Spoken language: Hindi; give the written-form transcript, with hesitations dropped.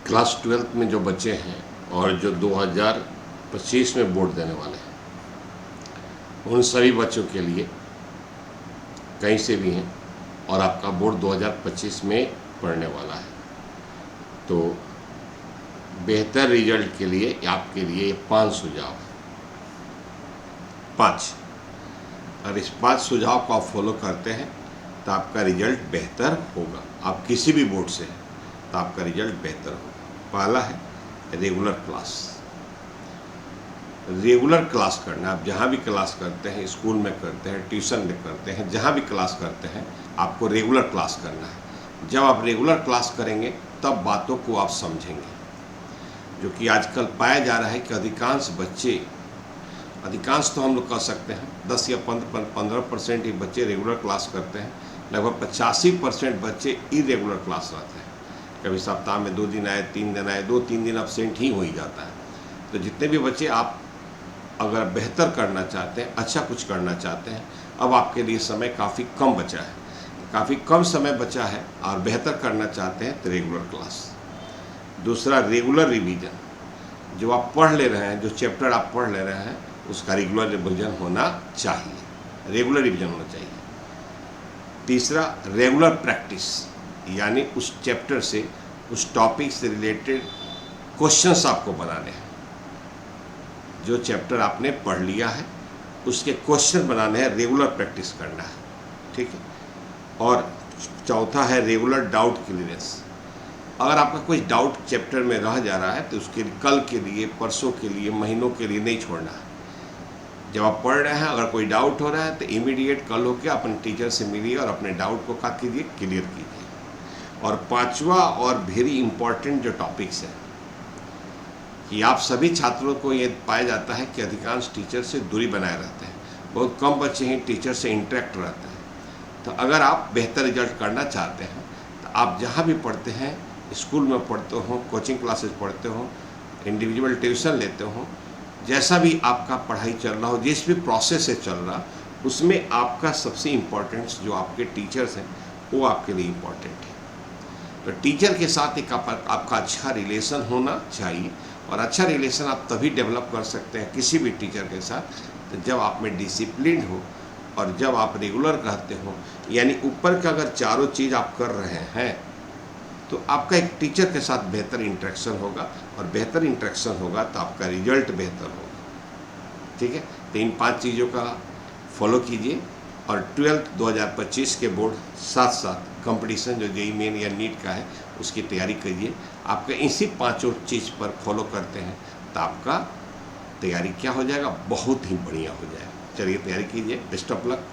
क्लास 12th में जो बच्चे हैं और जो 2025 में बोर्ड देने वाले हैं, उन सभी बच्चों के लिए कहीं से भी हैं और आपका बोर्ड 2025 में पढ़ने वाला है, तो बेहतर रिजल्ट के लिए आपके लिए 5 सुझाव, 5, और इस 5 सुझाव को आप फॉलो करते हैं तो आपका रिजल्ट बेहतर होगा। आप किसी भी बोर्ड से हैं तो आपका रिजल्ट बेहतर होगा। पहला है रेगुलर क्लास। रेगुलर क्लास करना, आप जहाँ भी क्लास करते हैं, स्कूल में करते हैं, ट्यूशन में करते हैं, जहाँ भी क्लास करते हैं, आपको रेगुलर क्लास करना है। जब आप रेगुलर क्लास करेंगे तब बातों को आप समझेंगे। जो कि आजकल पाया जा रहा है कि अधिकांश बच्चे, अधिकांश तो हम लोग कह सकते हैं 10 या 15% ही बच्चे रेगुलर क्लास करते हैं। लगभग 85% बच्चे इरेगुलर क्लास रहते हैं। कभी सप्ताह में 2 दिन आए, 3 दिन आए, 2-3 दिन अब्सेंट ही हो ही जाता है। तो जितने भी बच्चे आप अगर बेहतर करना चाहते हैं, अच्छा कुछ करना चाहते हैं, अब आपके लिए समय काफ़ी कम बचा है, काफ़ी कम समय बचा है और बेहतर करना चाहते हैं तो रेगुलर क्लास। दूसरा, रेगुलर रिवीजन। जो आप पढ़ ले रहे हैं, जो चैप्टर आप पढ़ ले रहे हैं, उसका रेगुलर रिवीजन होना चाहिए, रेगुलर रिवीजन होना चाहिए। तीसरा, रेगुलर प्रैक्टिस, यानी उस चैप्टर से, उस टॉपिक से रिलेटेड क्वेश्चंस आपको बनाने हैं। जो चैप्टर आपने पढ़ लिया है उसके क्वेश्चन बनाने हैं, रेगुलर प्रैक्टिस करना है, ठीक है। और चौथा है रेगुलर डाउट क्लियरेंस। अगर आपका कोई डाउट चैप्टर में रह जा रहा है तो उसके कल के लिए, परसों के लिए, महीनों के लिए नहीं छोड़ना है। जब आप पढ़ रहे हैं, अगर कोई डाउट हो रहा है तो इमीडिएट कल होकर अपने टीचर से मिलिए और अपने डाउट को क्या कीजिए, क्लियर कीजिए। और पांचवा और वेरी इम्पॉर्टेंट जो टॉपिक्स है कि आप सभी छात्रों को ये पाया जाता है कि अधिकांश टीचर से दूरी बनाए रहते हैं, बहुत कम बच्चे ही टीचर से इंटरेक्ट रहते हैं। तो अगर आप बेहतर रिजल्ट करना चाहते हैं तो आप जहाँ भी पढ़ते हैं, स्कूल में पढ़ते हो, कोचिंग क्लासेस पढ़ते हो, इंडिविजुअल ट्यूशन लेते हो, जैसा भी आपका पढ़ाई चल रहा हो, जिस भी प्रोसेस से चल रहा, उसमें आपका सबसे इम्पोर्टेंट जो आपके टीचर्स हैं वो आपके लिए इम्पोर्टेंट है। तो टीचर के साथ एक आपका अच्छा रिलेशन होना चाहिए, और अच्छा रिलेशन आप तभी डेवलप कर सकते हैं किसी भी टीचर के साथ तो जब आप में डिसिप्लिन हो और जब आप रेगुलर रहते हो। यानी ऊपर का अगर चारों चीज़ आप कर रहे हैं तो आपका एक टीचर के साथ बेहतर इंटरेक्शन होगा, और बेहतर इंटरेक्शन होगा तो आपका रिजल्ट बेहतर होगा, ठीक है। तो इन 5 चीज़ों का फॉलो कीजिए और 12th 2025 के बोर्ड साथ साथ कंपटीशन जो जेईई मेन या नीट का है उसकी तैयारी करिए। आपका इसी 5 चीज़ पर फॉलो करते हैं तो आपका तैयारी क्या हो जाएगा, बहुत ही बढ़िया हो जाएगा। चलिए तैयारी कीजिए। Best of luck.